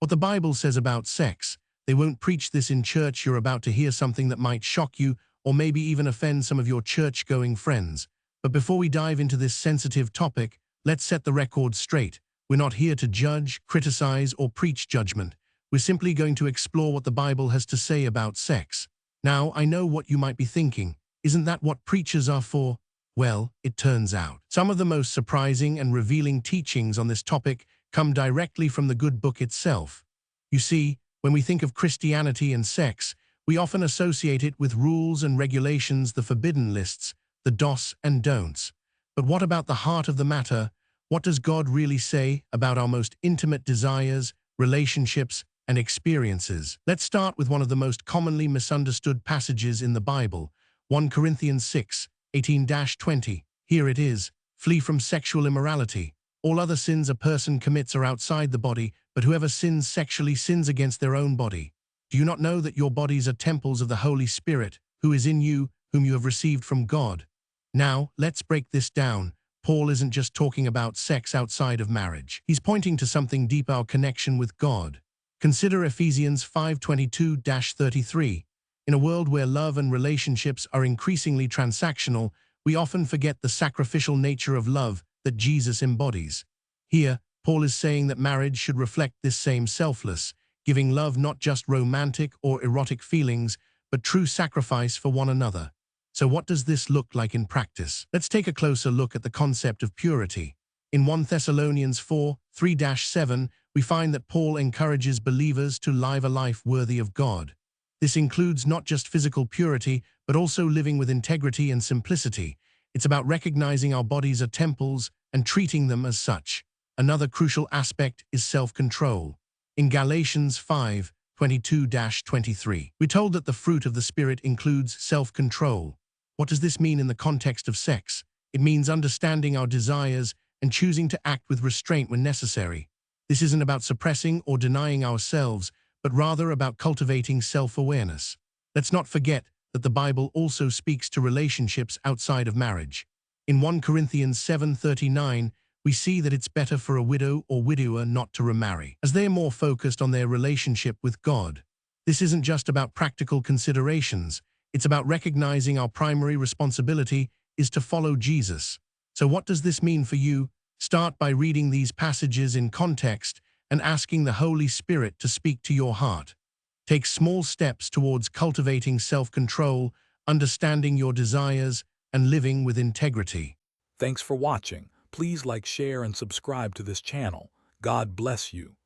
what the Bible says about sex. They won't preach this in church. You're about to hear something that might shock you or maybe even offend some of your church-going friends. But before we dive into this sensitive topic, let's set the record straight. We're not here to judge, criticize, or preach judgment. We're simply going to explore what the Bible has to say about sex. Now, I know what you might be thinking. Isn't that what preachers are for? Well, it turns out. Some of the most surprising and revealing teachings on this topic come directly from the good book itself. You see, when we think of Christianity and sex, we often associate it with rules and regulations, the forbidden lists, the dos and don'ts. But what about the heart of the matter? What does God really say about our most intimate desires, relationships, and experiences? Let's start with one of the most commonly misunderstood passages in the Bible, 1 Corinthians 6:18-20. Here it is, flee from sexual immorality. All other sins a person commits are outside the body, but whoever sins sexually sins against their own body. Do you not know that your bodies are temples of the Holy Spirit, who is in you, whom you have received from God? Now, let's break this down. Paul isn't just talking about sex outside of marriage. He's pointing to something deep, our connection with God. Consider Ephesians 5:22-33. In a world where love and relationships are increasingly transactional, we often forget the sacrificial nature of love that Jesus embodies. Here, Paul is saying that marriage should reflect this same selfless, giving love not just romantic or erotic feelings, but true sacrifice for one another. So what does this look like in practice? Let's take a closer look at the concept of purity. In 1 Thessalonians 4:3-7, we find that Paul encourages believers to live a life worthy of God. This includes not just physical purity, but also living with integrity and simplicity. It's about recognizing our bodies are temples and treating them as such. Another crucial aspect is self-control. In Galatians 5:22-23, we're told that the fruit of the Spirit includes self-control. What does this mean in the context of sex? It means understanding our desires and choosing to act with restraint when necessary. This isn't about suppressing or denying ourselves, but rather about cultivating self-awareness. Let's not forget that the Bible also speaks to relationships outside of marriage. In 1 Corinthians 7:39, we see that it's better for a widow or widower not to remarry, as they are more focused on their relationship with God. This isn't just about practical considerations. It's about recognizing our primary responsibility is to follow Jesus. So what does this mean for you? Start by reading these passages in context and asking the Holy Spirit to speak to your heart. Take small steps towards cultivating self-control, understanding your desires, and living with integrity. Thanks for watching. Please like, share, and subscribe to this channel. God bless you.